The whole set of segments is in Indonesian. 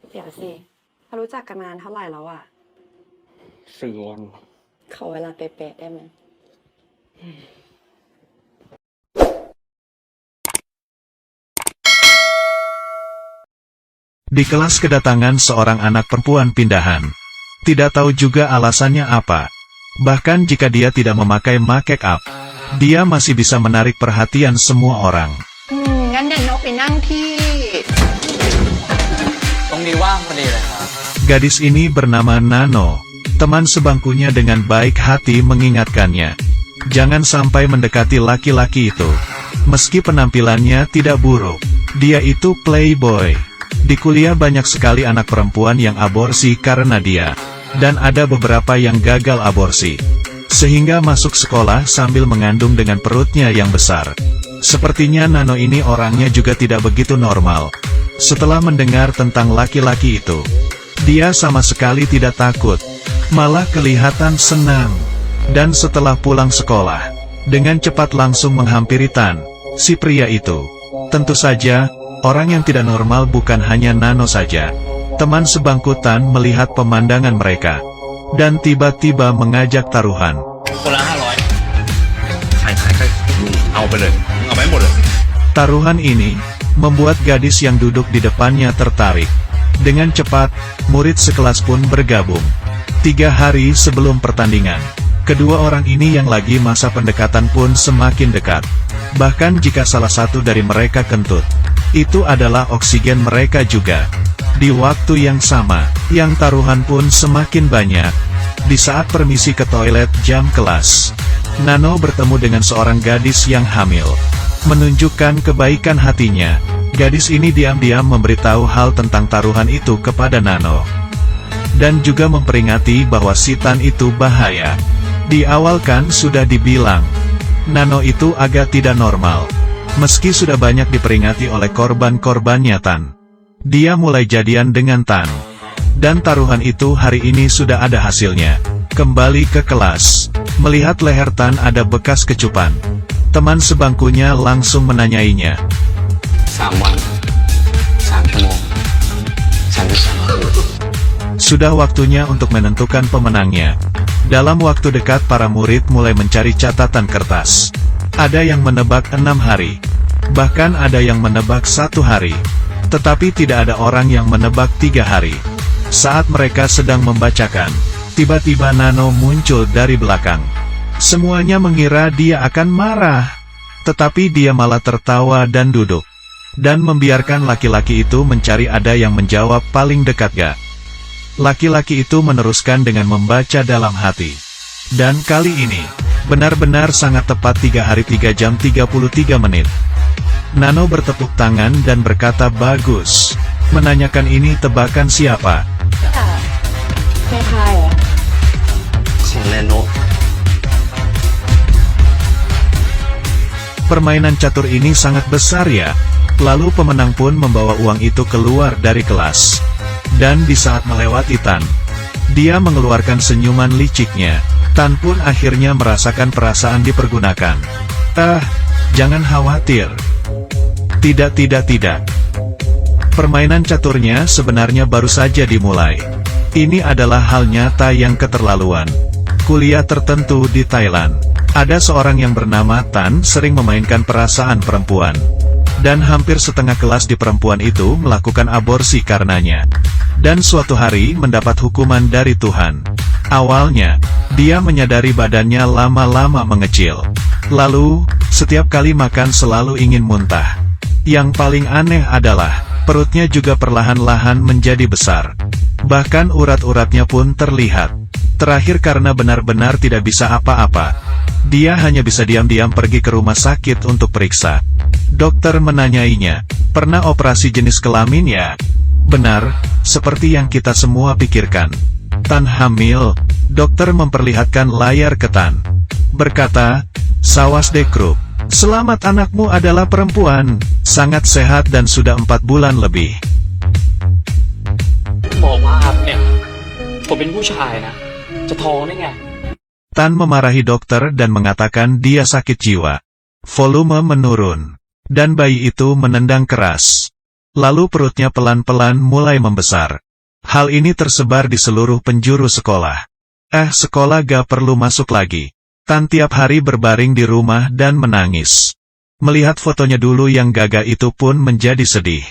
เดี๋ยวสิเรารู้จักกันนานเท่าไหร่แล้วอะ4 วันขอเวลาเป๊ะๆได้ไหมDi kelas kedatangan seorang anak perempuan pindahan. Tidak tahu juga alasannya apa. Bahkan jika dia tidak memakai make up, dia masih bisa menarik perhatian semua orang. งั้นเดี๋ยวนกไปนั่งที่ ตรงนี้ว่างพอดีเลยครับ Gadis ini bernama Nano. Teman sebangkunya dengan baik hati mengingatkannya. Jangan sampai mendekati laki-laki itu. Meski penampilannya tidak buruk, dia itu playboy. Di kuliah banyak sekali anak perempuan yang aborsi karena dia. Dan ada beberapa yang gagal aborsi. Sehingga masuk sekolah sambil mengandung dengan perutnya yang besar. Sepertinya Nano ini orangnya juga tidak begitu normal. Setelah mendengar tentang laki-laki itu, dia sama sekali tidak takut. Malah kelihatan senang. Dan setelah pulang sekolah, dengan cepat langsung menghampiri Tan, si pria itu. Tentu saja, orang yang tidak normal bukan hanya Nano saja. Teman sebangku Tan melihat pemandangan mereka. Dan tiba-tiba mengajak taruhan. คนละ500เอาไปเลยเอาไปหมดเลย Taruhan ini membuat gadis yang duduk di depannya tertarik. Dengan cepat, murid sekelas pun bergabung. 3 hari sebelum pertandingan, kedua orang ini yang lagi masa pendekatan pun semakin dekat. Bahkan jika salah satu dari mereka kentut, itu adalah oksigen mereka juga. Di waktu yang sama, yang taruhan pun semakin banyak. Di saat permisi ke toilet jam kelas, Nano bertemu dengan seorang gadis yang hamil. Menunjukkan kebaikan hatinya, gadis ini diam-diam memberitahu hal tentang taruhan itu kepada Nano. Dan juga memperingati bahwa si Tan itu bahaya. Di awal kan sudah dibilang, Nano itu agak tidak normal. Meski sudah banyak diperingati oleh korban-korbannya Tan, dia mulai jadian dengan Tan. Dan taruhan itu hari ini sudah ada hasilnya. Kembali ke kelas, melihat leher Tan ada bekas kecupan. Teman sebangkunya langsung menanyainya. 3 วัน3 ชั่วโมง33 นาที Sudah waktunya untuk menentukan pemenangnya. Dalam waktu dekat para murid mulai mencari catatan kertas. Ada yang menebak 6 hari. Bahkan ada yang menebak 1 hari. Tetapi tidak ada orang yang menebak 3 hari. Saat mereka sedang membacakan, tiba-tiba Nano muncul dari belakang. Semuanya mengira dia akan marah. Tetapi dia malah tertawa dan duduk. Dan membiarkan laki-laki itu mencari ada yang menjawab paling dekat gak. Laki-laki itu meneruskan dengan membaca dalam hati. Dan kali ini, benar-benar sangat tepat 3 hari 3 jam 33 menit. Nano bertepuk tangan dan berkata bagus. Menanyakan ini tebakan siapa? ไม่ทายเหรอ ของแนโน Permainan catur ini sangat besar ya. Lalu pemenang pun membawa uang itu keluar dari kelas. Dan di saat melewati Tan, dia mengeluarkan senyuman liciknya. Tan pun akhirnya merasakan perasaan dipergunakan. Jangan khawatir. Tidak. Permainan caturnya sebenarnya baru saja dimulai. Ini adalah hal nyata yang keterlaluan. Kuliah tertentu di Thailand, ada seorang yang bernama Tan sering memainkan perasaan perempuan. Dan hampir setengah kelas di perempuan itu melakukan aborsi karenanya. Dan suatu hari mendapat hukuman dari Tuhan. Awalnya, dia menyadari badannya lama-lama mengecil. Lalu, setiap kali makan selalu ingin muntah. Yang paling aneh adalah, perutnya juga perlahan-lahan menjadi besar. Bahkan urat-uratnya pun terlihat. Terakhir karena benar-benar tidak bisa apa-apa, dia hanya bisa diam-diam pergi ke rumah sakit untuk periksa. Dokter menanyainya, pernah operasi jenis kelamin ya? Benar, seperti yang kita semua pikirkan. Tan hamil, dokter memperlihatkan layar ke Tan. Berkata, Sawas Dekrup, selamat anakmu adalah perempuan, sangat sehat dan sudah 4 bulan lebih. บอกว่าเนี่ยผมเป็นผู้ชายนะจะท้องได้ไง Tan memarahi dokter dan mengatakan dia sakit jiwa. Volume menurun. Dan bayi itu menendang keras. Lalu perutnya pelan-pelan mulai membesar. Hal ini tersebar di seluruh penjuru sekolah. Sekolah gak perlu masuk lagi. Tan tiap hari berbaring di rumah dan menangis. Melihat fotonya dulu yang gagah itu pun menjadi sedih.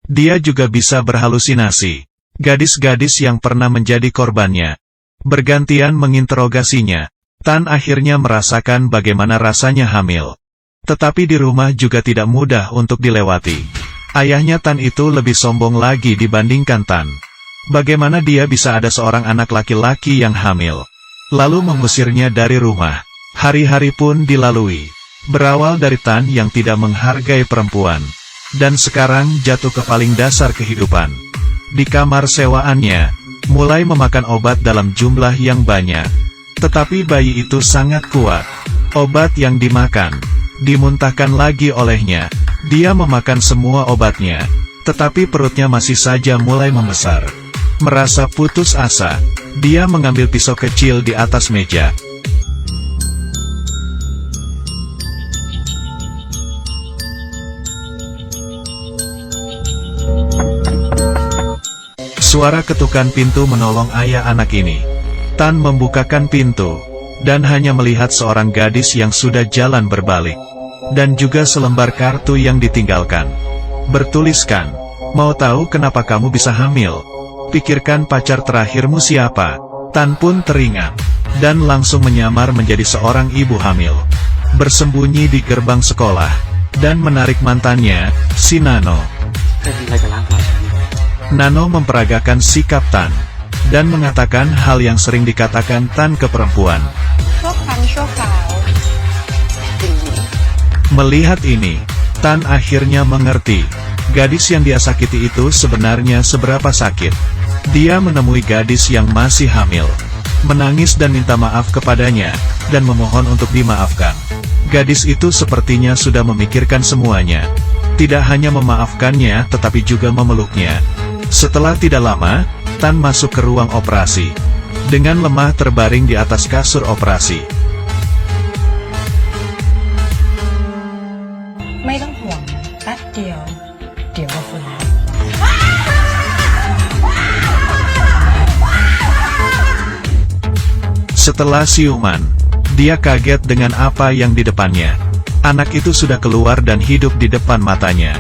Dia juga bisa berhalusinasi. Gadis-gadis yang pernah menjadi korbannya bergantian menginterogasinya. Tan akhirnya merasakan bagaimana rasanya hamil. Tetapi di rumah juga tidak mudah untuk dilewati. Ayahnya Tan itu lebih sombong lagi dibandingkan Tan. Bagaimana dia bisa ada seorang anak laki-laki yang hamil, lalu mengusirnya dari rumah. Hari-hari pun dilalui. Berawal dari Tan yang tidak menghargai perempuan, dan sekarang jatuh ke paling dasar kehidupan. Di kamar sewaannya, mulai memakan obat dalam jumlah yang banyak. Tetapi bayi itu sangat kuat. Obat yang dimakan, dimuntahkan lagi olehnya. Dia memakan semua obatnya, tetapi perutnya masih saja mulai membesar. Merasa putus asa, dia mengambil pisau kecil di atas meja. Suara ketukan pintu menolong ayah anak ini. Tan membukakan pintu, dan hanya melihat seorang gadis yang sudah jalan berbalik. Dan juga selembar kartu yang ditinggalkan. Bertuliskan, "Mau tahu kenapa kamu bisa hamil? Pikirkan pacar terakhirmu siapa?" Tan pun teringat, dan langsung menyamar menjadi seorang ibu hamil. Bersembunyi di gerbang sekolah, dan menarik mantannya, si Nano. Nano memperagakan sikap Tan, dan mengatakan hal yang sering dikatakan Tan ke perempuan. Melihat ini, Tan akhirnya mengerti, gadis yang dia sakiti itu sebenarnya seberapa sakit. Dia menemui gadis yang masih hamil, menangis dan minta maaf kepadanya, dan memohon untuk dimaafkan. Gadis itu sepertinya sudah memikirkan semuanya. Tidak hanya memaafkannya tetapi juga memeluknya. Setelah tidak lama, Tan masuk ke ruang operasi. Dengan lemah terbaring di atas kasur operasi. ไม่ต้องห่วงแป๊บเดียวก็ฟื้น Setelah siuman, dia kaget dengan apa yang di depannya. Anak itu sudah keluar dan hidup di depan matanya.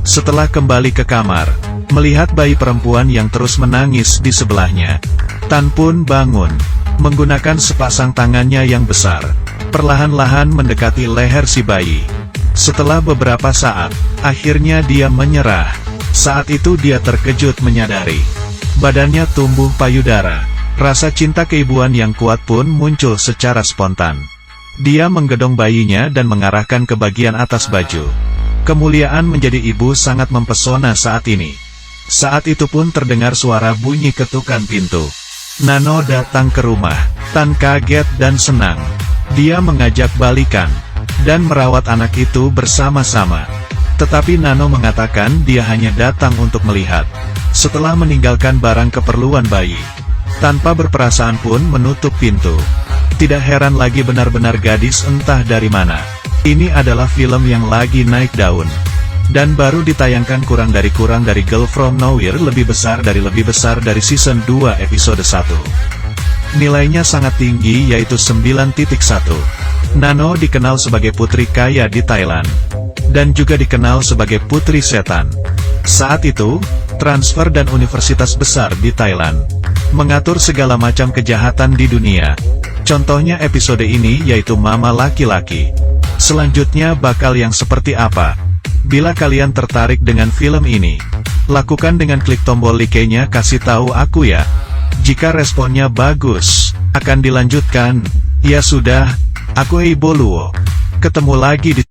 Setelah kembali ke kamar, melihat bayi perempuan yang terus menangis di sebelahnya, Tan pun bangun, menggunakan sepasang tangannya yang besar, perlahan-lahan mendekati leher si bayi. Setelah beberapa saat, akhirnya dia menyerah. Saat itu dia terkejut menyadari, badannya tumbuh payudara. Rasa cinta keibuan yang kuat pun muncul secara spontan. Dia menggedong bayinya dan mengarahkan ke bagian atas baju. Kemuliaan menjadi ibu sangat mempesona saat ini. Saat itu pun terdengar suara bunyi ketukan pintu. Nano datang ke rumah. Tan kaget dan senang. Dia mengajak balikan dan merawat anak itu bersama-sama. Tetapi Nano mengatakan dia hanya datang untuk melihat. Setelah meninggalkan barang keperluan bayi, tanpa berperasaan pun menutup pintu. Tidak heran lagi benar-benar gadis entah dari mana. Ini adalah film yang lagi naik daun. Dan baru ditayangkan kurang dari Girl From Nowhere lebih besar dari season 2 episode 1. Nilainya sangat tinggi yaitu 9.1. Nano dikenal sebagai putri kaya di Thailand. Dan juga dikenal sebagai putri setan. Saat itu, transfer dan universitas besar di Thailand mengatur segala macam kejahatan di dunia. Contohnya episode ini yaitu Mama Laki-Laki. Selanjutnya bakal yang seperti apa? Bila kalian tertarik dengan film ini, lakukan dengan klik tombol like-nya, kasih tahu aku ya. Jika responnya bagus, akan dilanjutkan. Ya sudah, aku Eiboluo. Ketemu lagi di